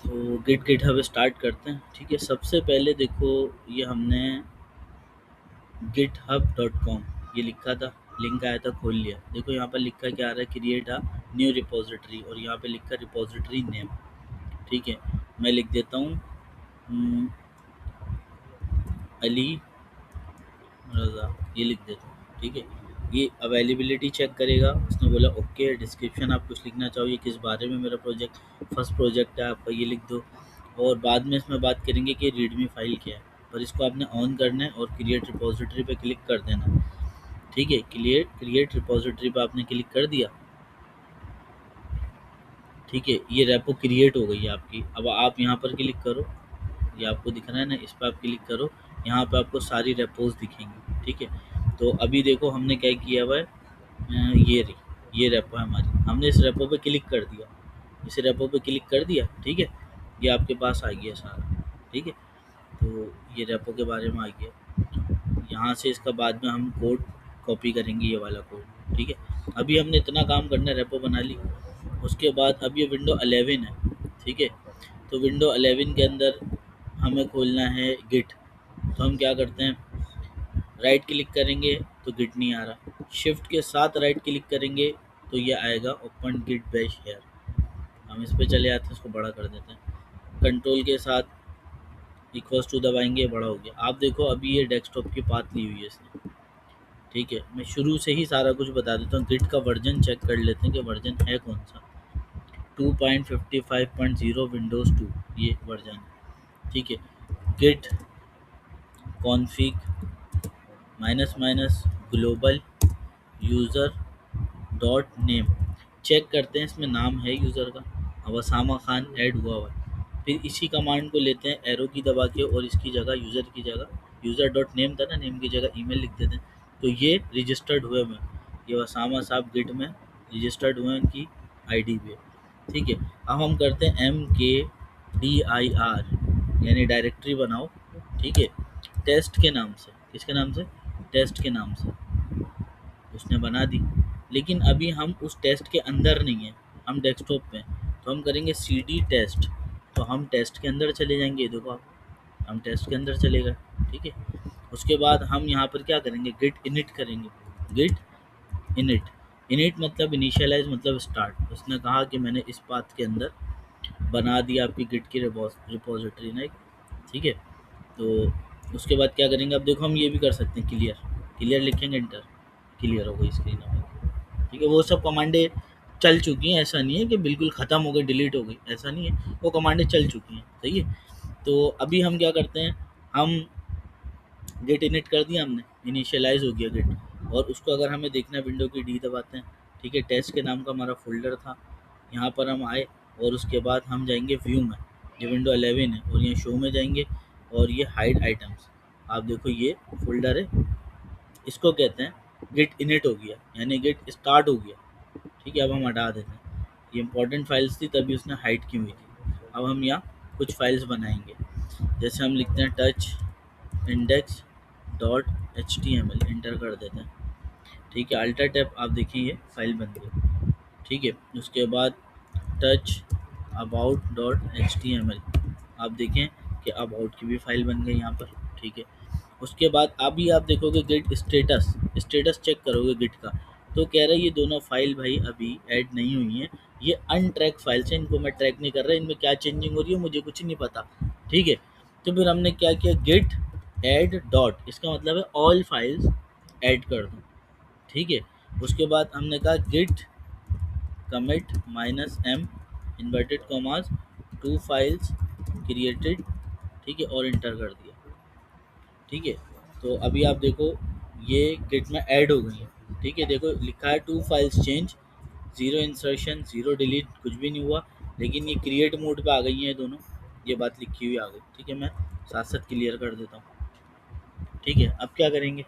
तो GitHub start करते हैं। ठीक है, सबसे पहले देखो ये हमने github.com ये लिखा था, लिंक आया था, खोल लिया। देखो यहाँ पर लिखा क्या आ रहा है, क्रिएट अ न्यू रिपोजिटरी, और यहाँ पे लिखा रिपोजिटरी नेम। ठीक है, मैं लिख देता हूँ अली रज़ा, ये लिख देता हूँ। ठीक है, ये अवेलेबिलिटी चेक करेगा। उसने बोला ओके। डिस्क्रिप्शन आप कुछ लिखना चाहो, ये किस बारे में मेरा प्रोजेक्ट फर्स्ट प्रोजेक्ट है आपका, ये लिख दो। और बाद में इसमें बात करेंगे कि रीडमी फाइल क्या है, पर इसको आपने ऑन करना है और क्रिएट रिपोजिटरी पे क्लिक कर देना। ठीक है, क्रिएट रिपोजिटरी पे आपने क्लिक कर दिया। ठीक है, ये रेपो क्रिएट हो गई है आपकी। अब आप यहाँ पर क्लिक करो, ये आपको दिख रहा है ना, इस पर आप क्लिक करो। यहाँ पे आपको सारी रेपोज दिखेंगी। ठीक है, तो अभी देखो हमने क्या किया हुआ है, ये रेपो है हमारी, हमने इस रेपो पे क्लिक कर दिया। इस रेपो पे क्लिक कर दिया। ठीक है, ये आपके पास आ गया सारा। ठीक है, तो ये रेपो के बारे में आ गया। यहाँ से इसका बाद में हम कोड कॉपी करेंगे, ये वाला कोड। ठीक है, अभी हमने इतना काम करना है, रेपो बना ली। उसके बाद अब ये विंडो 11 है। ठीक है, तो विंडो 11 के अंदर हमें खोलना है गिट। तो हम क्या करते हैं, राइट क्लिक करेंगे तो गिट नहीं आ रहा, शिफ्ट के साथ राइट क्लिक करेंगे तो ये आएगा ओपन गिट बैश हेयर। हम इस पे चले आते हैं, इसको बड़ा कर देते हैं। कंट्रोल के साथ इक्वल्स टू दबाएंगे, बड़ा हो गया। आप देखो अभी ये डेस्कटॉप की पाथ ली हुई है इसने। ठीक है, मैं शुरू से ही सारा कुछ बता देता हूँ। गिट का वर्जन चेक कर लेते हैं कि वर्जन है कौन सा। 2.55.0 विंडोज़ 2 ये वर्जन है। ठीक है, git config minus minus global user dot name. Check करते हैं इसमें नाम है यूज़र का, अब वसामा खान ऐड हुआ है। फिर इसी कमांड को लेते हैं एरो की दबा के, और इसकी जगह यूज़र की जगह यूज़र डॉट नेम था ना, नेम की जगह ईमेल लिख देते हैं। तो ये रजिस्टर्ड हुए में, ये वसामा साहब गिट में रजिस्टर्ड हुए हैं, उनकी आईडी पे। ठीक है, अब हम करते हैं MKDIR यानी डायरेक्टरी बनाओ। ठीक है, टेस्ट के नाम से, किसके नाम से, टेस्ट के नाम से उसने बना दी। लेकिन अभी हम उस टेस्ट के अंदर नहीं है, हम डेस्कटॉप पे हैं। तो हम करेंगे CD टेस्ट, तो हम टेस्ट के अंदर चले जाएंगे। देखो आप, हम टेस्ट के अंदर चले गए। ठीक है, उसके बाद हम यहाँ पर क्या करेंगे, गिट इनिट करेंगे। गिट इनिट, इनिट मतलब इनिशियलाइज मतलब स्टार्ट। उसने कहा कि मैंने इस पाथ के अंदर बना दिया आपकी गिट की रिपोजिटरी ना एक। ठीक है, तो उसके बाद क्या करेंगे, अब देखो हम ये भी कर सकते हैं, क्लियर, क्लियर लिखेंगे इंटर, क्लियर हो गई स्क्रीन हमारी। ठीक है, वो सब कमांडें चल चुकी हैं, ऐसा नहीं है कि बिल्कुल ख़त्म हो गई, डिलीट हो गई, ऐसा नहीं है, वो कमांडें चल चुकी हैं। सही है, तो अभी हम क्या करते हैं, हम गेट इनिट कर दिया हमने, इनिशियलाइज हो गया गेट। और उसको अगर हमें देखना है, विंडो की डी दबाते हैं। ठीक है, टेस्ट के नाम का हमारा फोल्डर था, यहाँ पर हम आए और उसके बाद हम जाएंगे व्यू में, ये विंडो 11 है, और यहाँ शो में जाएंगे और ये हाइड आइटम्स। आप देखो ये फोल्डर है, इसको कहते हैं गिट इनिट हो गया, यानी गिट स्टार्ट हो गया। ठीक है, अब हम हटा देते हैं, ये इंपॉर्टेंट फाइल्स थी तभी उसने हाइड की हुई थी। अब हम यहाँ कुछ फाइल्स बनाएंगे, जैसे हम लिखते हैं touch index dot HTML, inter कर देते हैं। ठीक है, अल्टर टैप, आप देखिए ये फाइल बन गई। ठीक है, उसके बाद टच अबाउट डॉट HTML, आप देखें कि अबाउट की भी फाइल बन गई यहाँ पर। ठीक है, उसके बाद अभी आप देखोगे गिट स्टेटस, स्टेटस चेक करोगे गिट का, तो कह रहा है ये दोनों फाइल भाई अभी ऐड नहीं हुई हैं, ये अनट्रैक फाइल्स हैं, इनको मैं ट्रैक नहीं कर रहा, इनमें क्या चेंजिंग हो रही है मुझे कुछ नहीं पता। ठीक है, तो फिर हमने क्या किया, गिट ऐड डॉट, इसका मतलब है ऑल फाइल्स ऐड कर दो। ठीक है, उसके बाद हमने कहा git commit -m inverted commas 2 files created. ठीक है, और इंटर कर दिया। ठीक है, तो अभी आप देखो ये गिट में ऐड हो गई है। ठीक है, देखो लिखा है 2 फाइल्स चेंज, 0 इंसर्शन 0 डिलीट, कुछ भी नहीं हुआ, लेकिन ये क्रिएट मोड पे आ गई हैं दोनों, ये बात लिखी हुई आ गई। ठीक है, मैं साथ साथ क्लियर कर देता हूँ। ठीक है, अब क्या करेंगे,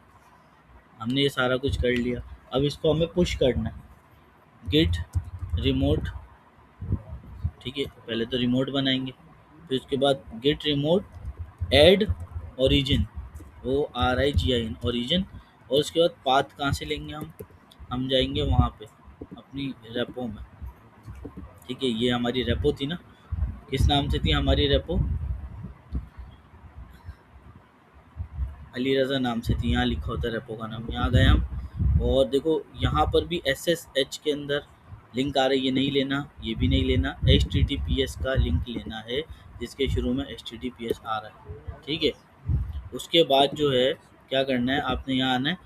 हमने ये सारा कुछ कर लिया, अब इसको हमें पुश करना है। गिट रिमोट, ठीक है, पहले तो रिमोट बनाएंगे, फिर उसके बाद git remote add origin, ORIGIN origin, और उसके बाद पाथ कहाँ से लेंगे हम जाएंगे वहाँ पे अपनी रेपो में। ठीक है, ये हमारी रेपो थी ना, किस नाम से थी हमारी रेपो? अली रज़ा नाम से थी। यहाँ लिखा होता है रेपो का नाम। यहाँ गए हम और देखो यहाँ पर भी SSH के अंदर लिंक आ रहा है, ये नहीं लेना, ये भी नहीं लेना। HTTPS का लिंक लेना है जिसके शुरू में HTTPS आ रहा है, ठीक है। उसके बाद जो है क्या करना है, आपने यहाँ आना है,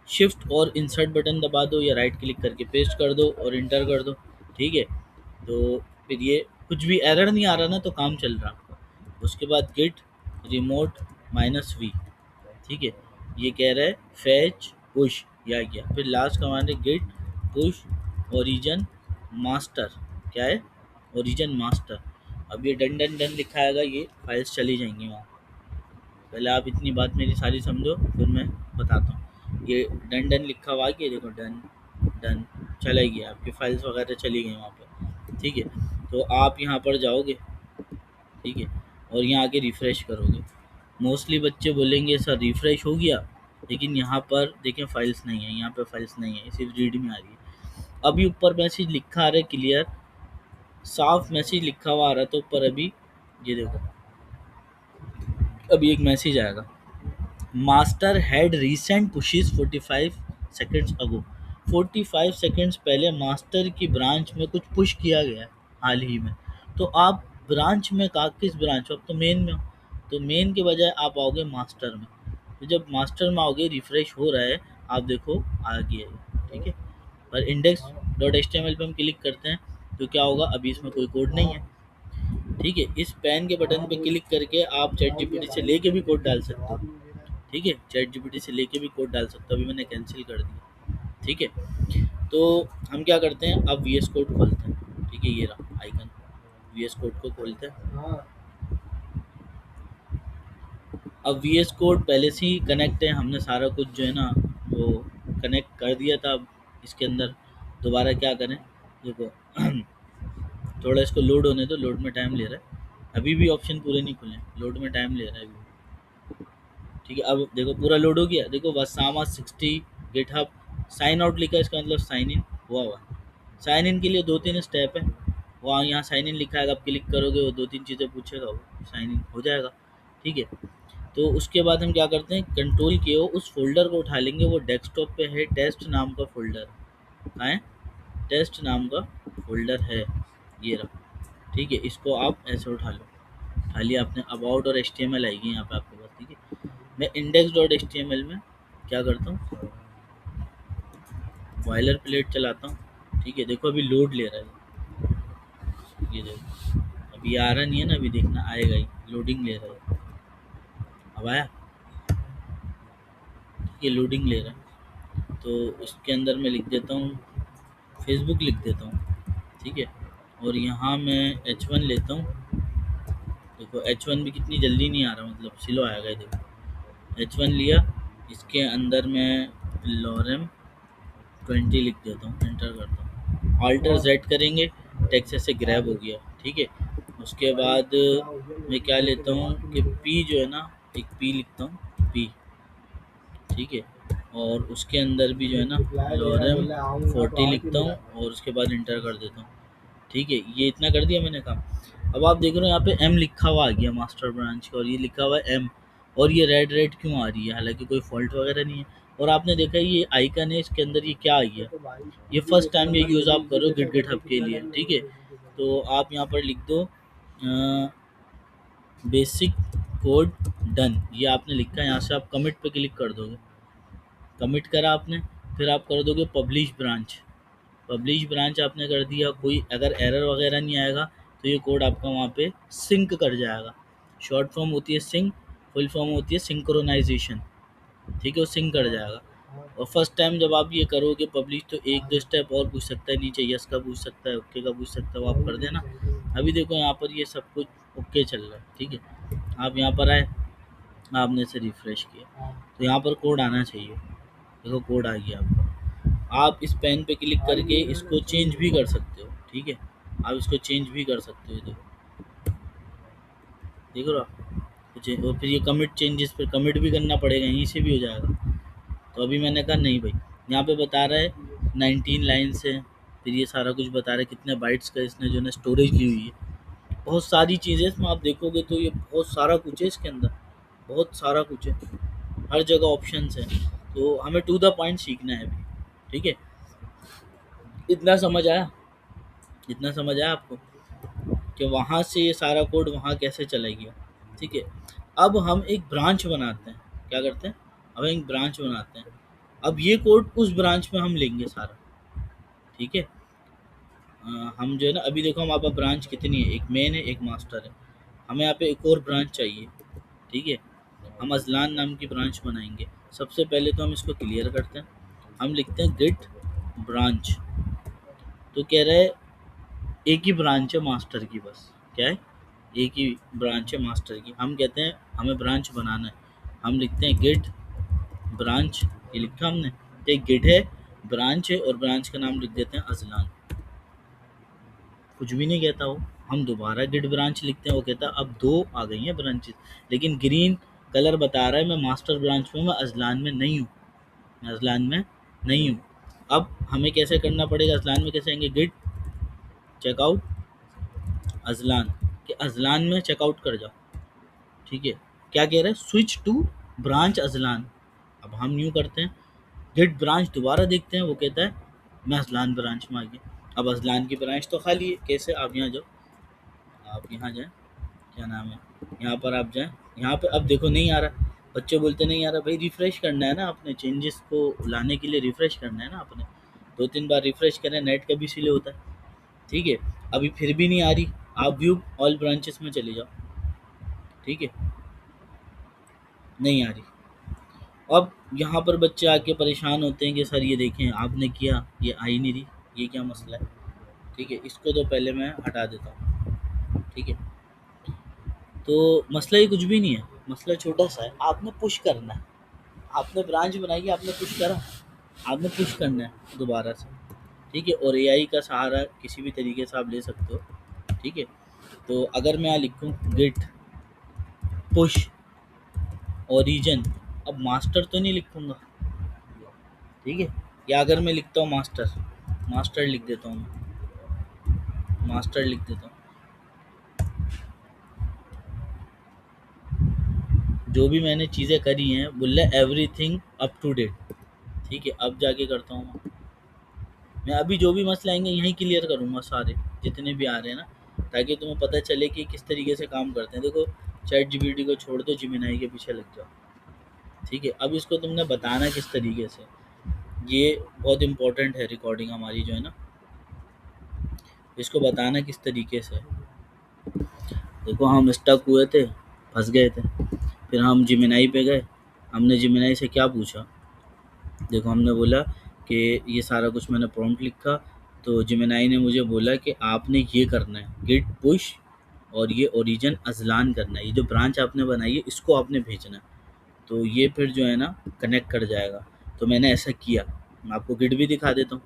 शिफ्ट और इंसर्ट बटन दबा दो या राइट क्लिक करके पेस्ट कर दो और इंटर कर दो, ठीक है। तो फिर ये कुछ भी एरर नहीं आ रहा ना, तो काम चल रहा आपका। उसके बाद गिट रिमोट -v, ठीक है, ये कह रहा है फैच पुश, या गया। फिर लास्ट कमांड है गिट पुश ओरिजिन मास्टर, क्या है, ओरिजिन मास्टर। अब ये डन डन डन लिखा आएगा, ये फाइल्स चली जाएंगी वहाँ। पहले आप इतनी बात मेरी सारी समझो, फिर मैं बताता हूँ। ये डन डन लिखा हुआ है, देखो डन डन चला गया, आपकी फाइल्स वगैरह चली गई वहाँ पर, ठीक है। तो आप यहाँ पर जाओगे, ठीक है, और यहाँ आके रिफ़्रेश करोगे। मोस्टली बच्चे बोलेंगे सर रिफ़्रेश हो गया, लेकिन यहाँ पर देखें फाइल्स नहीं है, यहाँ पे फाइल्स नहीं है, सिर्फ रीड में आ रही है। अभी ऊपर मैसेज लिखा आ रहा है क्लियर, साफ मैसेज लिखा हुआ आ रहा है, तो ऊपर अभी ये देखो, अभी एक मैसेज आएगा, master had recent pushes 45 seconds ago. 45 seconds पहले मास्टर की ब्रांच में कुछ पुश किया गया है हाल ही में। तो आप ब्रांच में कहा, किस ब्रांच, अब तो मेन में हो, तो मेन के बजाय आप आओगे मास्टर में। तो जब मास्टर में आओगे, रिफ्रेश हो रहा है, आप देखो आ गया है, ठीक है। पर index.html पे हम क्लिक करते हैं तो क्या होगा, अभी इसमें कोई कोड नहीं है, ठीक है। इस पेन के बटन पे क्लिक करके आप चैट जीपीटी से लेके भी कोड डाल सकते हो, ठीक है, चैट जीपीटी से लेके भी कोड डाल सकते हो। अभी मैंने कैंसिल कर दिया, ठीक है। तो हम क्या करते हैं, अब VS कोड खोलते हैं, ठीक है, ये रहा आइकन, VS कोड को खोलते हैं। अब VS कोड पहले से ही कनेक्ट है, हमने सारा कुछ जो है ना वो कनेक्ट कर दिया था। अब इसके अंदर दोबारा क्या करें, देखो थोड़ा इसको लोड होने दो, लोड में टाइम ले रहा है, अभी भी ऑप्शन पूरे नहीं खुले, लोड में टाइम ले रहा है अभी, ठीक है। अब देखो पूरा लोड हो गया, देखो वसामा 60 गिटहब साइन आउट लिखा है, इसका मतलब साइन इन हुआ। साइन इन के लिए 2-3 स्टेप है, वहाँ यहाँ साइन इन लिखा है, आप क्लिक करोगे वो 2-3 चीज़ें पूछेगा, वो साइन इन हो जाएगा, ठीक है। तो उसके बाद हम क्या करते हैं, कंट्रोल किए हो उस फोल्डर को उठा लेंगे, वो डेस्कटॉप पे है, टेस्ट नाम का फोल्डर, कहाँ है, टेस्ट नाम का फोल्डर है, ये रहा, ठीक है। इसको आप ऐसे उठा लो, उठा लिया आपने। अबाउट और HTML आएगी यहाँ पे आपके पास, ठीक है। मैं index.html में क्या करता हूँ, बॉयलर प्लेट चलाता हूँ, ठीक है। देखो अभी लोड ले रहा है, ये देखो अभी आ रहा नहीं है ना, अभी देखना आएगा ही, लोडिंग ले रहा है, अब आया, ये लोडिंग ले रहा है। तो इसके अंदर मैं लिख देता हूँ, फेसबुक लिख देता हूँ, ठीक है। और यहाँ मैं H1 लेता हूँ, देखो H1 भी कितनी जल्दी नहीं आ रहा, मतलब स्लो आएगा, ये देखो H1 लिया, इसके अंदर मैं लॉरेम 20 लिख देता हूँ, एंटर करता हूँ, ऑल्टर Z करेंगे, टेक्स्ट से ग्रैब हो गया, ठीक है। उसके बाद मैं क्या लेता हूँ कि P जो है ना, एक P लिखता हूँ, P, ठीक है। और उसके अंदर भी जो है ना लॉरेम 40 लिखता हूँ और उसके बाद इंटर कर देता हूँ, ठीक है। ये इतना कर दिया मैंने काम। अब आप देख रहे हो यहाँ पे M लिखा हुआ आ गया मास्टर ब्रांच का, और ये लिखा हुआ है M, और ये रेड रेड क्यों आ रही है, हालांकि कोई फॉल्ट वगैरह नहीं है। और आपने देखा ये आइकन है, इसके अंदर ये क्या आ गया, ये फर्स्ट टाइम ये यूज़ आप करो गिट हब के लिए, ठीक है। तो आप यहाँ पर लिख दो बेसिक कोड डन, ये आपने लिखा है, यहाँ से आप कमिट पे क्लिक कर दोगे, कमिट करा आपने, फिर आप कर दोगे पब्लिश ब्रांच, पब्लिश ब्रांच आपने कर दिया, कोई अगर एरर वगैरह नहीं आएगा तो ये कोड आपका वहाँ पे सिंक कर जाएगा। शॉर्ट फॉर्म होती है सिंक, फुल फॉर्म होती है सिंक्रोनाइजेशन, ठीक है, वो सिंक कर जाएगा। और फर्स्ट टाइम जब आप ये करोगे पब्लिश, तो 1-2 स्टेप और पूछ सकता है नीचे, यस का पूछ सकता है, ओके का पूछ सकता है, वो आप कर देना। अभी देखो यहाँ पर ये सब कुछ ओके चल रहा है, ठीक है। आप यहाँ पर आए, आपने इसे रिफ्रेश किया, तो यहाँ पर कोड आना चाहिए, देखो कोड आ गया आपका। आप इस पेन पे क्लिक करके इसको चेंज भी कर सकते हो, ठीक है, आप इसको चेंज भी कर सकते हो, देख रहे हो आप और फिर ये कमिट चेंजेस पे कमिट भी करना पड़ेगा, यहीं से भी हो जाएगा। तो अभी मैंने कहा नहीं भाई, यहाँ पे बता रहा है 19 लाइन्स है, फिर ये सारा कुछ बता रहा है कितने बाइट्स का इसने जो है स्टोरेज ली हुई है, बहुत सारी चीज़ें इसमें आप देखोगे तो ये बहुत सारा कुछ है इसके अंदर, बहुत सारा कुछ है, हर जगह ऑप्शंस हैं। तो हमें टू द पॉइंट सीखना है अभी, ठीक है। इतना समझ आया, इतना समझ आया आपको कि वहाँ से ये सारा कोड वहाँ कैसे चला गया, ठीक है। अब हम एक ब्रांच बनाते हैं, क्या करते हैं, अब एक ब्रांच बनाते हैं। अब ये कोड उस ब्रांच में हम लेंगे सारा, ठीक है। हम जो है ना, अभी देखो हमारे पास ब्रांच कितनी है, एक मेन है एक मास्टर है, हमें यहाँ पे एक और ब्रांच चाहिए, ठीक है। हम अजलान नाम की ब्रांच बनाएंगे। सबसे पहले तो हम इसको क्लियर करते हैं, हम लिखते हैं गिट ब्रांच। तो कह रहे हैं एक ही ब्रांच है मास्टर की, बस क्या है, एक ही ब्रांच है मास्टर की। हम कहते हैं हमें ब्रांच बनाना है, हम लिखते हैं गिट ब्रांच, ये लिखा हमने, तो एक गिट है, ब्रांच है, और ब्रांच का नाम लिख देते हैं अजलान। कुछ भी नहीं कहता वो, हम दोबारा गिट ब्रांच लिखते हैं, वो कहता है अब दो आ गई हैं ब्रांचेस, लेकिन ग्रीन कलर बता रहा है मैं मास्टर ब्रांच में, मैं अजलान में नहीं हूँ, मैं अजलान में नहीं हूँ। अब हमें कैसे करना पड़ेगा, अजलान में कैसे आएंगे, गिट चेकआउट अजलान, कि अजलान में चेकआउट कर जाओ, ठीक है। क्या कह रहा है, स्विच टू ब्रांच अजलान। अब हम यूँ करते हैं, गिट ब्रांच दोबारा देखते हैं, वो कहता है मैं अजलान ब्रांच में आ गया। अब अजलान की ब्रांच तो खाली है, कैसे, आप यहाँ जाओ, आप यहाँ जाएँ, क्या नाम है, यहाँ पर आप जाएँ, यहाँ पे अब देखो नहीं आ रहा, बच्चे बोलते नहीं आ रहा, भाई रिफ़्रेश करना है ना आपने, चेंजेस को लाने के लिए रिफ़्रेश करना है ना आपने, 2-3 बार रिफ़्रेश करें, नेट कभी इसीलिए होता है, ठीक है। अभी फिर भी नहीं आ रही, आप व्यू ऑल ब्रांचेस में चले जाओ, ठीक है, नहीं आ रही। अब यहाँ पर बच्चे आके परेशान होते हैं कि सर ये देखें आपने किया, ये आ ही नहीं रही, ये क्या मसला है, ठीक है। इसको तो पहले मैं हटा देता हूँ, ठीक है। तो मसला ये कुछ भी नहीं है, मसला छोटा सा है, आपने पुश करना है, आपने ब्रांच बनाई है, आपने पुश करा, आपने पुश करना है दोबारा से, ठीक है। और एआई का सहारा किसी भी तरीके से आप ले सकते हो, ठीक है। तो अगर मैं यहाँ लिखूँ गिट पुश ओरिजिन, अब मास्टर तो नहीं लिखूँगा, ठीक है, या अगर मैं लिखता हूँ मास्टर, मास्टर लिख देता हूँ मैं, मास्टर लिख देता हूँ, जो भी मैंने चीज़ें करी हैं बोल रहा है एवरीथिंग अप टू डेट, ठीक है। अब जाके करता हूँ मैं अभी जो भी मसले आएंगे यहीं क्लियर करूँगा सारे, जितने भी आ रहे हैं ना, ताकि तुम्हें पता चले कि किस तरीके से काम करते हैं। देखो चैट जीपीटी को छोड़ दो, जिमिनाई के पीछे लग जाओ, ठीक है। अब इसको तुमने बताना किस तरीके से, ये बहुत इंपॉर्टेंट है, रिकॉर्डिंग हमारी जो है ना, इसको बताना किस तरीके से। देखो हम स्टक हुए थे, फंस गए थे, फिर हम जिमिनाई पे गए, हमने जिमिनाई से क्या पूछा, देखो हमने बोला कि ये सारा कुछ मैंने प्रॉम्प्ट लिखा, तो जिमिनाई ने मुझे बोला कि आपने ये करना है गिट पुश, और ये ओरिजिन अजलान करना है, ये जो ब्रांच आपने बनाई है इसको आपने भेजना है, तो ये फिर जो है ना कनेक्ट कर जाएगा। तो मैंने ऐसा किया, मैं आपको गिट भी दिखा देता हूँ,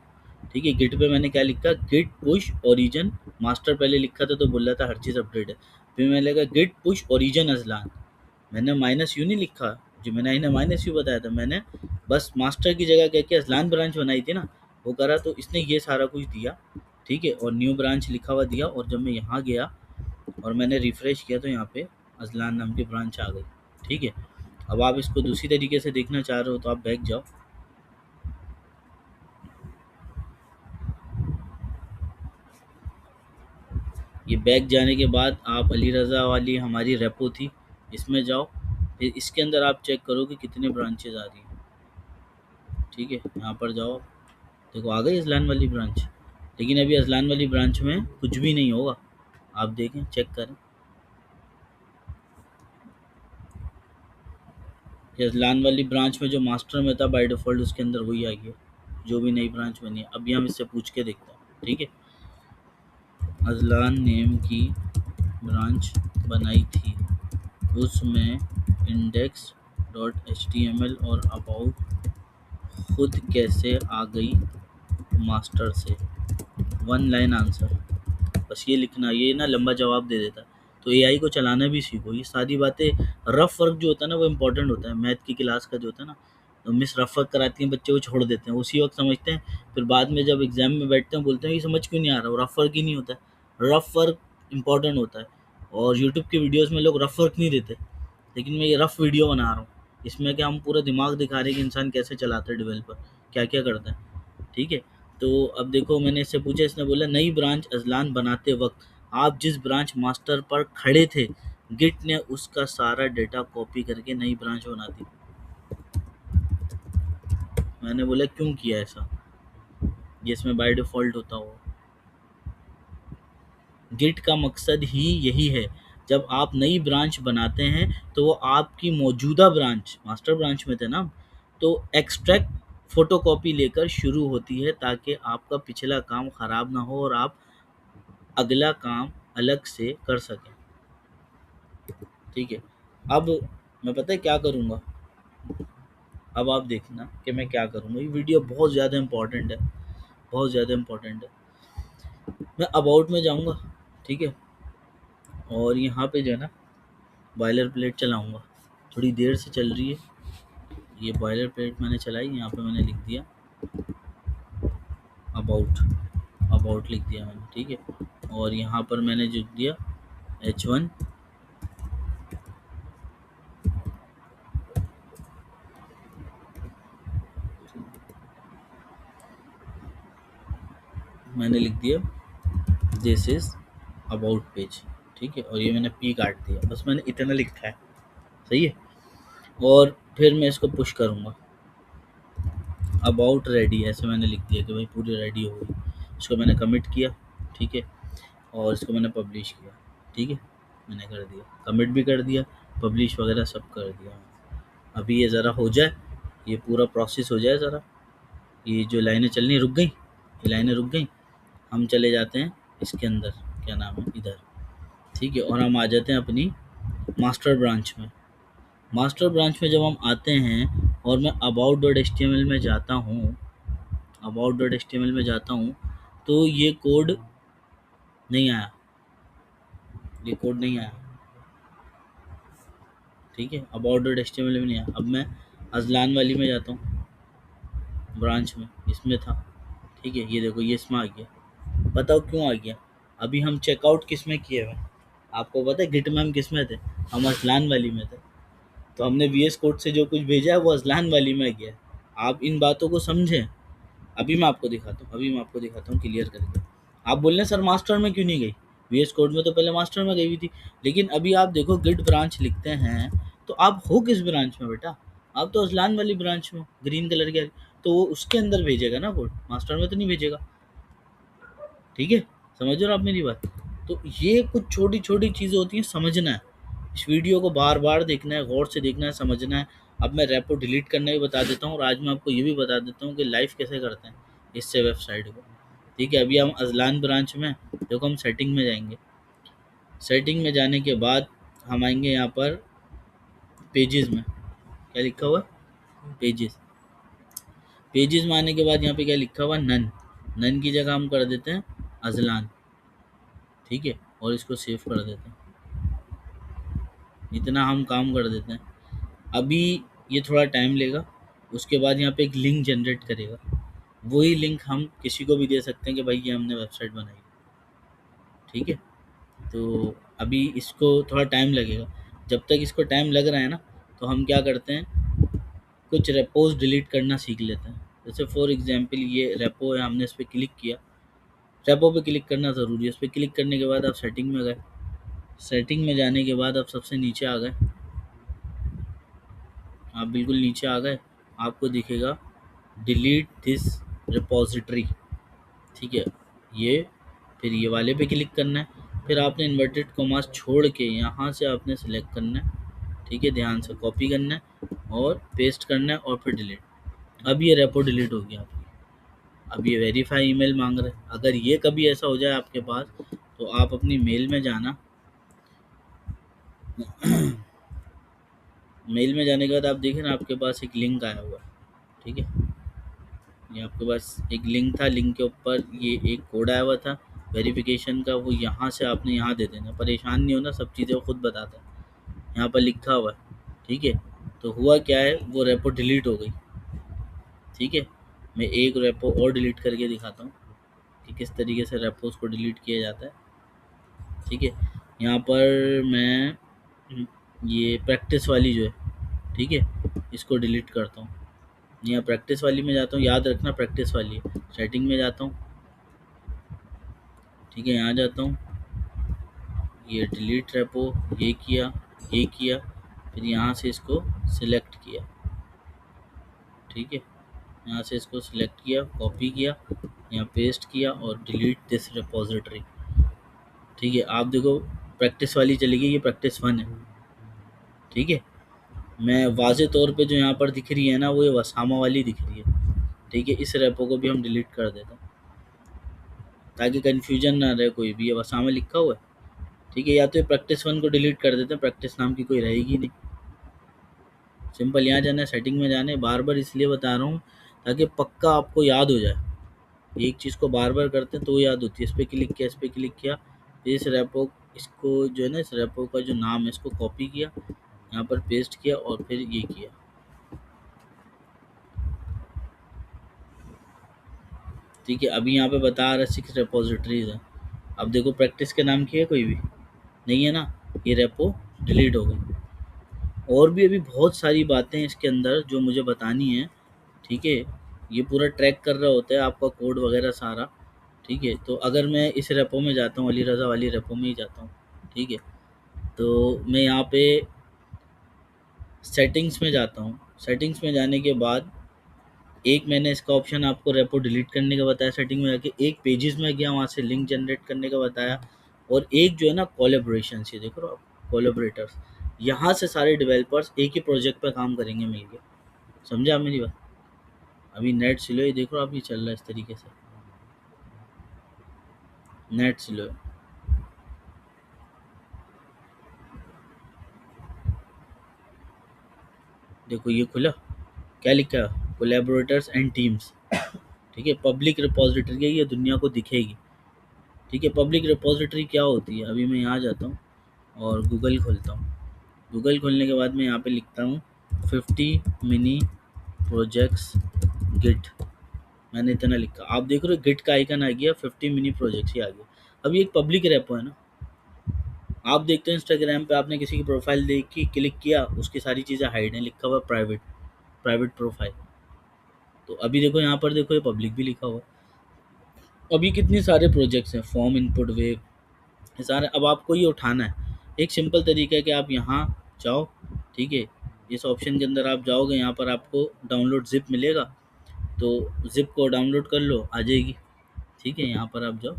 ठीक है। गिट पे मैंने क्या लिखा, गिट पुश ओरिजिन मास्टर पहले लिखा था तो बोल रहा था हर चीज़ अपडेट है, फिर मैंने लिखा गिट पुश ओरिजिन अजलान, मैंने माइनस यू नहीं लिखा, जिमिनाई ने माइनस यू बताया था, मैंने बस मास्टर की जगह कह के अजलान ब्रांच बनाई थी ना, वो करा, तो इसने ये सारा कुछ दिया, ठीक है। और न्यू ब्रांच लिखा हुआ दिया, और जब मैं यहाँ गया और मैंने रिफ़्रेश किया तो यहाँ पे अजलान नाम की ब्रांच आ गई, ठीक है। अब आप इसको दूसरी तरीके से देखना चाह रहे हो तो आप बैक जाओ, ये बैक जाने के बाद आप अली रज़ा वाली हमारी रेपो थी, इसमें जाओ, फिर इसके अंदर आप चेक करो कि कितने ब्रांचेज़ आ रही हैं, ठीक है। यहाँ पर जाओ, देखो आ गई अजलान वाली ब्रांच, लेकिन अभी अजलान वाली ब्रांच में कुछ भी नहीं होगा, आप देखें चेक करें, ये अजलान वाली ब्रांच में जो मास्टर में था बाय डिफ़ॉल्ट उसके अंदर वही आ गया, जो भी नई ब्रांच बनी है। अभी हम इससे पूछ के देखते हैं, ठीक है। अजलान नेम की ब्रांच बनाई थी, उसमें index dot H T M L और अबाउट खुद कैसे आ गई मास्टर से, वन लाइन आंसर, बस ये लिखना, ये ना लंबा जवाब दे देता है। तो एआई को चलाना भी सीखो, ये सारी बातें, रफ वर्क जो होता है ना वो इम्पोर्टेंट होता है, मैथ की क्लास का जो होता है ना, तो मिस रफ वर्क कराती हैं, बच्चे को छोड़ देते हैं, उसी वक्त समझते हैं, फिर बाद में जब एग्जाम में बैठते हैं बोलते हैं ये समझ क्यों नहीं आ रहा, वो रफ वर्क ही नहीं होता है। रफ वर्क इम्पोर्टेंट होता है। और यूट्यूब की वीडियोस में लोग रफ वर्क नहीं देते, लेकिन मैं ये रफ वीडियो बना रहा हूँ। इसमें क्या हम पूरा दिमाग दिखा रहे हैं कि इंसान कैसे चलाता है डेवलपर, क्या क्या करता है। ठीक है, तो अब देखो मैंने इससे पूछा, इसने बोला नई ब्रांच अजलान बनाते वक्त आप जिस ब्रांच मास्टर पर खड़े थे गिट ने उसका सारा डेटा कॉपी करके नई ब्रांच बना दी। मैंने बोला क्यों किया ऐसा, जिसमें बाय डिफ़ॉल्ट होता हो। गिट का मकसद ही यही है, जब आप नई ब्रांच बनाते हैं तो वो आपकी मौजूदा ब्रांच, मास्टर ब्रांच में थे ना, तो एक्सट्रैक्ट फ़ोटोकॉपी लेकर शुरू होती है ताकि आपका पिछला काम ख़राब ना हो और आप अगला काम अलग से कर सकें। ठीक है, अब मैं पता है क्या करूँगा, अब आप देखना कि मैं क्या करूँगा। ये वीडियो बहुत ज़्यादा इम्पोर्टेंट है, बहुत ज़्यादा इम्पोर्टेंट है। मैं अबाउट में जाऊँगा, ठीक है, और यहाँ पे जो है ना बॉयलर प्लेट चलाऊँगा, थोड़ी देर से चल रही है। ये बॉयलर प्लेट मैंने चलाई, यहाँ पे मैंने लिख दिया अबाउट, अबाउट लिख दिया मैंने, ठीक है। और यहाँ पर मैंने जो दिया H1, मैंने लिख दिया दिस इज़ अबाउट पेज, ठीक है। और ये मैंने पी काट दिया, बस मैंने इतना लिखा है, सही है। और फिर मैं इसको पुश करूँगा, अबाउट रेडी ऐसे मैंने लिख दिया कि भाई पूरी रेडी हो गई। इसको मैंने कमिट किया, ठीक है, और इसको मैंने पब्लिश किया, ठीक है, मैंने कर दिया, कमिट भी कर दिया, पब्लिश वगैरह सब कर दिया। अभी ये ज़रा हो जाए, ये पूरा प्रोसेस हो जाए ज़रा, ये जो लाइनें चलनी रुक गई, ये लाइनें रुक गई, हम चले जाते हैं इसके अंदर, क्या नाम है, इधर, ठीक है। और हम आ जाते हैं अपनी मास्टर ब्रांच में। मास्टर ब्रांच में जब हम आते हैं और मैं about dot H T M L में जाता हूँ, about dot H T M L में जाता हूँ, तो ये कोड नहीं आया, ये कोड नहीं आया, ठीक है, about dot H T M L में नहीं आया। अब मैं अजलान वाली में जाता हूँ, ब्रांच में, इसमें था, ठीक है, ये देखो ये इसमें आ गया। बताओ क्यों आ गया? अभी हम चेकआउट किस में किए हुए, आपको पता है गिट में हम किस में थे, हम अजलान वाली में थे। तो हमने वी एस कोड से जो कुछ भेजा है वो अजलान वाली में गया है। आप इन बातों को समझें। अभी मैं आपको दिखाता हूँ, अभी मैं आपको दिखाता हूँ क्लियर करके। आप बोल रहे हैं सर मास्टर में क्यों नहीं गई, वी एस कोड में तो पहले मास्टर में गई हुई थी। लेकिन अभी आप देखो गिट ब्रांच लिखते हैं तो आप हो किस ब्रांच में बेटा, आप तो अजलान वाली ब्रांच में, ग्रीन कलर के, तो वो उसके अंदर भेजेगा ना कोड, मास्टर में तो नहीं भेजेगा। ठीक है, समझ रहे हो आप मेरी बात? तो ये कुछ छोटी छोटी चीज़ें होती हैं, समझना है, इस वीडियो को बार बार देखना है, गौर से देखना है, समझना है। अब मैं रेपो डिलीट करना भी बता देता हूँ और आज मैं आपको ये भी बता देता हूँ कि लाइव कैसे करते हैं इससे वेबसाइट को। ठीक है, अभी हम अजलान ब्रांच में, देखो हम सेटिंग में जाएंगे, सेटिंग में जाने के बाद हम आएंगे यहाँ पर पेजेस में, क्या लिखा हुआ है, पेजेस, पेजेस में आने के बाद यहाँ पे क्या लिखा हुआ है, नन, नन की जगह हम कर देते हैं अजलान, ठीक है, और इसको सेव कर देते हैं। इतना हम काम कर देते हैं। अभी ये थोड़ा टाइम लेगा, उसके बाद यहाँ पे एक लिंक जनरेट करेगा, वही लिंक हम किसी को भी दे सकते हैं कि भाई ये हमने वेबसाइट बनाई, ठीक है। तो अभी इसको थोड़ा टाइम लगेगा, जब तक इसको टाइम लग रहा है ना, तो हम क्या करते हैं, कुछ रेपोज डिलीट करना सीख लेते हैं। जैसे फॉर एग्जांपल ये रेपो है, हमने इस पर क्लिक किया, रेपो पे क्लिक करना ज़रूरी है। उस पर क्लिक करने के बाद आप सेटिंग में गए, सेटिंग में जाने के बाद आप सबसे नीचे आ गए, आप बिल्कुल नीचे आ गए, आपको दिखेगा डिलीट दिस रिपोजिटरी, ठीक है, ये, फिर ये वाले पे क्लिक करना है, फिर आपने इन्वर्टेड कॉमास छोड़ के यहाँ से आपने सेलेक्ट करना है, ठीक है, ध्यान से कॉपी करना है और पेस्ट करना है और फिर डिलीट। अब ये रेपो डिलीट हो गया आपकी। अब ये वेरीफाई ईमेल मांग रहा है, अगर ये कभी ऐसा हो जाए आपके पास तो आप अपनी मेल में जाना, मेल में जाने के बाद आप देखें ना आपके पास एक लिंक आया हुआ है, ठीक है, ये आपके पास एक लिंक था, लिंक के ऊपर ये एक कोड आया हुआ था वेरिफिकेशन का, वो यहाँ से आपने यहाँ दे देना, परेशान नहीं होना, सब चीज़ें वो खुद बताता है, यहाँ पर लिखा हुआ है, ठीक है। तो हुआ क्या है, वो रेपो डिलीट हो गई, ठीक है। मैं एक रेपो और डिलीट करके दिखाता हूँ कि किस तरीके से रेपोस को डिलीट किया जाता है। ठीक है, यहाँ पर मैं ये प्रैक्टिस वाली जो है, ठीक है, इसको डिलीट करता हूँ। यहाँ प्रैक्टिस वाली में जाता हूँ, याद रखना प्रैक्टिस वाली है। सेटिंग में जाता हूँ, ठीक है, यहाँ जाता हूँ, ये डिलीट रेपो, ये किया, ये किया, फिर यहाँ से इसको सिलेक्ट किया, ठीक है, यहाँ से इसको सिलेक्ट किया, कॉपी किया, यहाँ पेस्ट किया और डिलीट दिस रिपोजिटरी। ठीक है, आप देखो प्रैक्टिस वाली चली गई, ये प्रैक्टिस 1 है। ठीक है, मैं वाज़े तौर पे जो यहाँ पर दिख रही है ना, वो ये वसामा वाली दिख रही है। ठीक है, इस रेपो को भी हम डिलीट कर देते हैं ताकि कन्फ्यूजन ना रहे कोई भी, ये वसामा लिखा हुआ है। ठीक है, या तो ये प्रैक्टिस 1 को डिलीट कर देते हैं, प्रैक्टिस नाम की कोई रहेगी नहीं। सिंपल यहाँ जाना है, सेटिंग में जाना है। बार बार इसलिए बता रहा हूँ ताकि पक्का आपको याद हो जाए। एक चीज़ को बार बार करते हैं तो याद होती है। इस पर क्लिक किया, इस पर क्लिक किया, इस रेपो, इसको जो है ना, इस रेपो का जो नाम है इसको कॉपी किया, यहाँ पर पेस्ट किया और फिर ये किया। ठीक है, अभी यहाँ पे बता रहा है 6 रेपोजिटरीज है। अब देखो प्रैक्टिस के नाम की है कोई भी नहीं है ना, ये रेपो डिलीट हो गई। और भी अभी बहुत सारी बातें हैं इसके अंदर जो मुझे बतानी है। ठीक है, ये पूरा ट्रैक कर रहा होता है आपका कोड वगैरह सारा। ठीक है, तो अगर मैं इस रेपो में जाता हूँ, अली रज़ा वाली रेपो में ही जाता हूँ, ठीक है, तो मैं यहाँ पे सेटिंग्स में जाता हूँ। सेटिंग्स में जाने के बाद एक मैंने इसका ऑप्शन आपको रेपो डिलीट करने का बताया, सेटिंग में जाके एक पेजेस में गया, वहाँ से लिंक जनरेट करने का बताया, और एक जो है ना कोलैबोरेशन, ये देखो आप, कोलैबोरेटर्स, यहाँ से सारे डेवलपर्स एक ही प्रोजेक्ट पे काम करेंगे मिलके। समझा आप मेरी बात? अभी नेट स्लो है, देखो आप, ये चल रहा है इस तरीके से, नेट स्लो है। देखो ये खुला, क्या लिखा है, कोलैबोरेटर्स एंड टीम्स। ठीक है, पब्लिक रिपोजिटरी है, ये दुनिया को दिखेगी। ठीक है, पब्लिक रिपोजिटरी क्या होती है, अभी मैं यहाँ जाता हूँ और गूगल खोलता हूँ। गूगल खोलने के बाद मैं यहाँ पे लिखता हूँ 50 मिनी प्रोजेक्ट्स गिट। मैंने इतना लिखा, आप देख रहे हो गिट का आइकन आ गया, 50 मिनी प्रोजेक्ट्स ही आ गया। अब ये एक पब्लिक रेपो है ना। आप देखते हो इंस्टाग्राम पे आपने किसी की प्रोफाइल देख के क्लिक किया, उसकी सारी चीज़ें हाइड हैं, लिखा हुआ प्राइवेट, प्राइवेट प्रोफाइल। तो अभी देखो यहाँ पर, देखो ये पब्लिक भी लिखा हुआ है। अभी कितने सारे प्रोजेक्ट्स हैं, फॉर्म, इनपुट, वेब, ये सारे। अब आपको ये उठाना है। एक सिंपल तरीका है कि आप यहाँ जाओ, ठीक है, इस ऑप्शन के अंदर आप जाओगे, यहाँ पर आपको डाउनलोड ज़िप मिलेगा, तो ज़िप को डाउनलोड कर लो, आ जाएगी। ठीक है, यहाँ पर आप जाओ,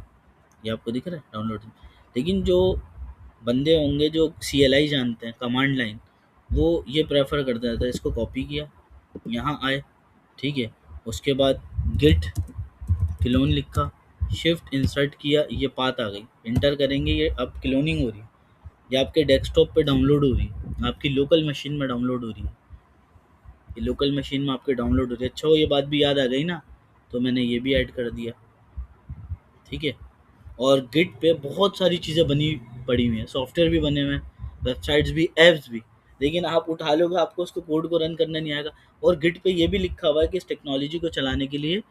ये आपको दिख रहा है डाउनलोड। लेकिन जो बंदे होंगे जो CLI जानते हैं, कमांड लाइन, वो ये प्रेफर करते रहता है, इसको कॉपी किया, यहाँ आए, ठीक है, उसके बाद गिट क्लोन लिखा, शिफ्ट इंसर्ट किया, ये पाथ आ गई, इंटर करेंगे, ये अब क्लोनिंग हो रही है, ये आपके डेस्कटॉप पे डाउनलोड हो रही है, आपकी लोकल मशीन में डाउनलोड हो रही है, ये लोकल मशीन में आपके डाउनलोड हो रही है। अच्छा, वो ये बात भी याद आ गई ना, तो मैंने ये भी ऐड कर दिया। ठीक है, और गिट पे बहुत सारी चीज़ें बनी पड़ी हुई हैं, सॉफ्टवेयर भी बने हुए हैं, वेबसाइट्स भी, ऐप्स भी, लेकिन आप उठा लोगे, आपको उसको कोड को रन करना नहीं आएगा। और गिट पे ये भी लिखा हुआ है कि इस टेक्नोलॉजी को चलाने के लिए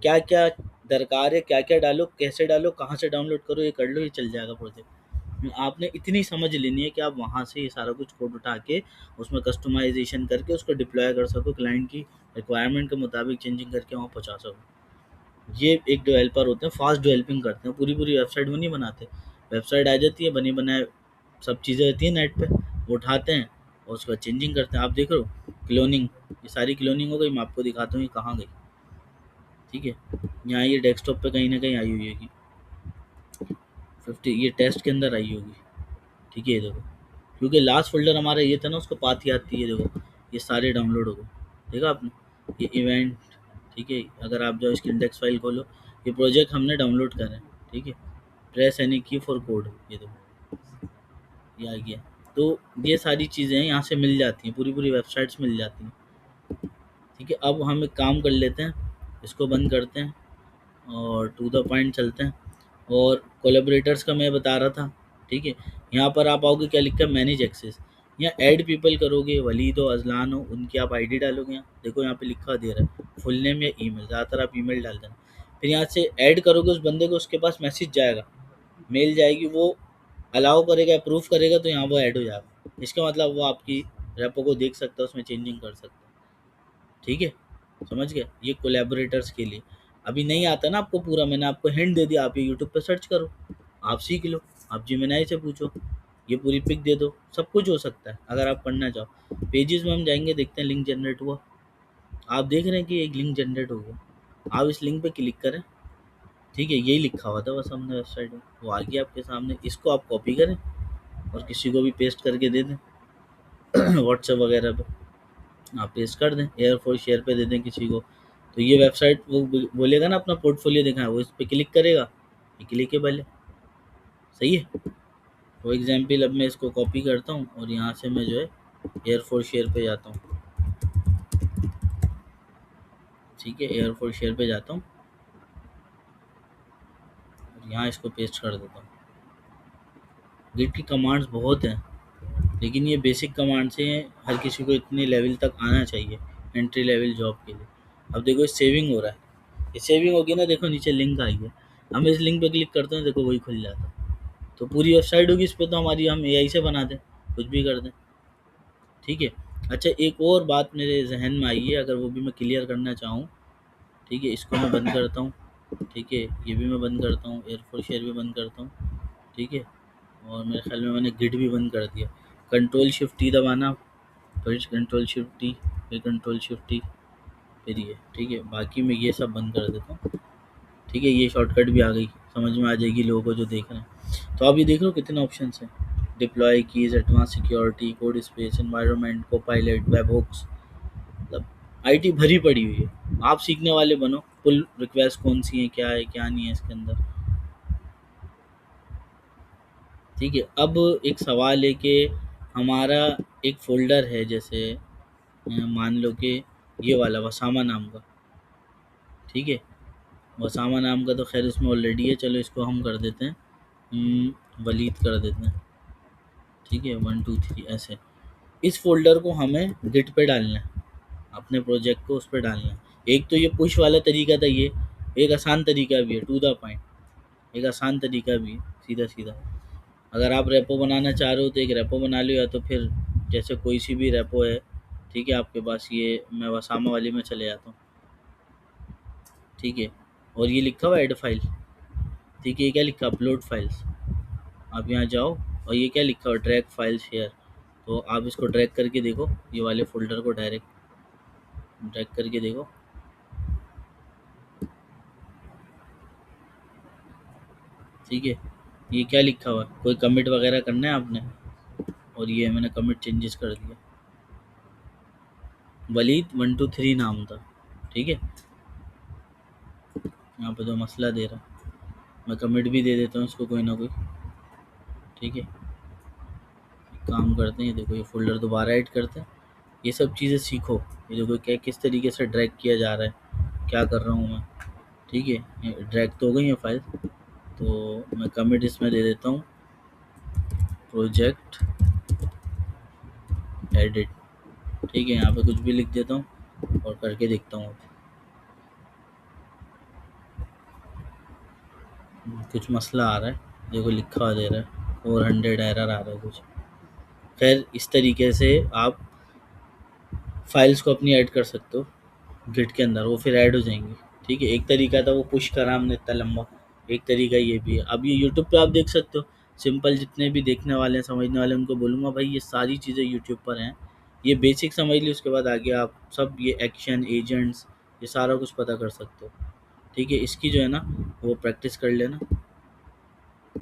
क्या क्या दरकार है, क्या क्या डालो, कैसे डालो, कहाँ से डाउनलोड करो, ये कर लो, ये चल जाएगा प्रोजेक्ट। आपने इतनी समझ लेनी है कि आप वहाँ से ये सारा कुछ कोड उठा के उसमें कस्टमाइजेशन करके उसको डिप्लॉय कर सको, क्लाइंट की रिक्वायरमेंट के मुताबिक चेंजिंग करके वहाँ पहुँचा सको। ये एक डेवलपर होते हैं, फास्ट डेवलपिंग करते हैं, पूरी पूरी वेबसाइट वो नहीं बनाते। वेबसाइट आ जाती है बनी बनाए, सब चीज़ें रहती है नेट पे, वो उठाते हैं और उसका चेंजिंग करते हैं। आप देख रहे हो क्लोनिंग, ये सारी क्लोनिंग हो गई, मैं आपको दिखाता हूँ ये कहाँ गई। ठीक है, यहाँ ये डेस्कटॉप पे कहीं ना कहीं आई हुई होगी, 50, ये टेस्ट के अंदर आई होगी। ठीक है, ये देखो, क्योंकि लास्ट फोल्डर हमारा ये था ना, उसको पाथ याद थी, ये देखो ये सारे डाउनलोड हो गए, देखा आपने, ये इवेंट। ठीक है, अगर आप जाओ इसकी इंडेक्स फाइल खोलो, ये प्रोजेक्ट हमने डाउनलोड करा है। ठीक है, प्रेस एनी की फॉर कोड, ये देखो ये आ गया। तो ये सारी चीज़ें यहाँ से मिल जाती हैं, पूरी पूरी वेबसाइट्स मिल जाती हैं। ठीक है, अब हम एक काम कर लेते हैं, इसको बंद करते हैं और टू द पॉइंट चलते हैं। और कोलैबोरेटर्स का मैं बता रहा था। ठीक है, यहाँ पर आप आओगे, क्या लिखा है, मैनेज एक्सेस, यहाँ ऐड पीपल करोगे, वलीद हो, अजलान हो, उनकी आप आईडी डालोगे। यहाँ देखो, यहाँ पे लिखा दे रहा है फुल नेम या ईमेल, ज़्यादातर आप ईमेल डाल देना। फिर यहाँ से ऐड करोगे उस बंदे को, उसके पास मैसेज जाएगा, मेल जाएगी, वो अलाउ करेगा, अप्रूव करेगा तो यहाँ वो ऐड हो जाएगा। इसका मतलब वो आपकी रेपो को देख सकता है, उसमें चेंजिंग कर सकता है। ठीक है, समझ गए? ये कोलैबोरेटर्स के लिए। अभी नहीं आता ना आपको पूरा, मैंने आपको हिंट दे दिया, आप ये यूट्यूब पे सर्च करो, आप सीख लो, आप जिमिनाई से पूछो, ये पूरी पिक दे दो, सब कुछ हो सकता है अगर आप पढ़ना चाहो। पेजेस में हम जाएंगे, देखते हैं लिंक जनरेट हुआ। आप देख रहे हैं कि एक लिंक जनरेट हो गया, आप इस लिंक पे क्लिक करें। ठीक है, यही लिखा हुआ था बस हमने वेबसाइट में, वो आ गया आपके सामने। इसको आप कॉपी करें और किसी को भी पेस्ट करके दे दें व्हाट्सएप वगैरह पे आप पेस्ट कर दें, एयर फोर्स शेयर पे दे दें किसी को। तो ये वेबसाइट वो बोलेगा ना अपना पोर्टफोलियो दिखाएं, वो इस पे क्लिक करेगा, ये क्लिकेबल है। सही है। फॉर एग्जाम्पल अब मैं इसको कॉपी करता हूँ और यहाँ से मैं जो है एयर फोर्स शेयर पे जाता हूँ। ठीक है, एयर फोर्स शेयर पे जाता हूँ और यहाँ इसको पेस्ट कर देता हूँ। गिट की कमांड्स बहुत हैं, लेकिन ये बेसिक कमांड्स हैं, हर किसी को इतने लेवल तक आना चाहिए एंट्री लेवल जॉब के लिए। अब देखो सेविंग हो रहा है, ये सेविंग होगी ना, देखो नीचे लिंक आई है, हम इस लिंक पे क्लिक करते हैं, देखो वही खुल जाता है। तो पूरी वेबसाइट होगी इस पे, तो हमारी हम एआई से बना दें, कुछ भी कर दें। ठीक है। अच्छा, एक और बात मेरे जहन में आई है, अगर वो भी मैं क्लियर करना चाहूँ। ठीक है, इसको मैं बंद करता हूँ। ठीक है, ये भी मैं बंद करता हूँ, एयरफोर्स शेयर भी बंद करता हूँ। ठीक है, और मेरे ख्याल में मैंने गिट भी बंद कर दिया। कंट्रोल शिफ्ट टी दबाना, फिर कंट्रोल शिफ्ट टी, फिर कंट्रोल शिफ्ट टी, फिर ये। ठीक है, बाकी मैं ये सब बंद कर देता हूँ। ठीक है, ये शॉर्टकट भी आ गई, समझ में आ जाएगी लोगों को जो देख रहे हैं। तो आप ये देख लो कितने ऑप्शन हैं। Deploy keys, advance security, code space, environment, को पायलट, वेब हुक्स, मतलब आईटी भरी पड़ी हुई है। आप सीखने वाले बनो, पुल रिक्वेस्ट कौन सी है, क्या है क्या नहीं है इसके अंदर। ठीक है, अब एक सवाल है कि हमारा एक फ़ोल्डर है, जैसे मान लो कि ये वाला वसामा नाम का। ठीक है, वसामा नाम का तो खैर इसमें ऑलरेडी है, चलो इसको हम कर देते हैं वलीद कर देते हैं। ठीक है, 1 2 3 ऐसे। इस फ़ोल्डर को हमें गिट पे डालना है, अपने प्रोजेक्ट को उस पे डालना है। एक तो ये पुश वाला तरीका था, ये एक आसान तरीका भी है, टू द पॉइंट, एक आसान तरीका भी है, सीधा सीधा। अगर आप रेपो बनाना चाह रहे हो तो एक रेपो बना लो, या तो फिर जैसे कोई सी भी रेपो है। ठीक है, आपके पास ये, मैं वसामा वाली में चले जाता हूँ। ठीक है, और ये लिखा हुआ ऐड फाइल। ठीक है, ये क्या लिखा, अपलोड फाइल्स। आप यहाँ जाओ और ये क्या लिखा हुआ, ट्रैक फाइल शेयर। तो आप इसको ड्रैग करके देखो, ये वाले फ़ोल्डर को डायरेक्ट ड्रैग करके देखो। ठीक है, ये क्या लिखा हुआ है, कोई कमिट वगैरह करना है आपने, और ये मैंने कमिट चेंजेस कर दिया। वलीद 1 2 3 नाम था। ठीक है, यहाँ पे तो मसला दे रहा, मैं कमिट भी दे देता हूँ इसको कोई ना कोई। ठीक है, काम करते हैं, देखो ये फ़ोल्डर दोबारा ऐड करते हैं। ये सब चीज़ें सीखो, ये देखो क्या किस तरीके से ड्रैग किया जा रहा है, क्या कर रहा हूँ मैं। ठीक है, ये ड्रैग तो हो गई है फाइल, तो मैं कमिट इसमें दे देता हूँ, प्रोजेक्ट एडिट। ठीक है, यहाँ पे कुछ भी लिख देता हूँ और करके देखता हूँ। कुछ मसला आ रहा है, देखो लिखा हुआ दे रहा है 400 एरर आ रहा है कुछ। खैर, इस तरीके से आप फाइल्स को अपनी ऐड कर सकते हो गिट के अंदर, वो फिर ऐड हो जाएंगी। ठीक है, एक तरीका था वो पुश करा हमने इतना लंबा, एक तरीका ये भी है। अब ये यूट्यूब पे आप देख सकते हो, सिंपल, जितने भी देखने वाले हैं, समझने वाले हैं, उनको बोलूँगा भाई ये सारी चीज़ें यूट्यूब पर हैं, ये बेसिक समझ ली, उसके बाद आगे आप सब ये एक्शन एजेंट्स, ये सारा कुछ पता कर सकते हो। ठीक है, इसकी जो है ना वो प्रैक्टिस कर लेना।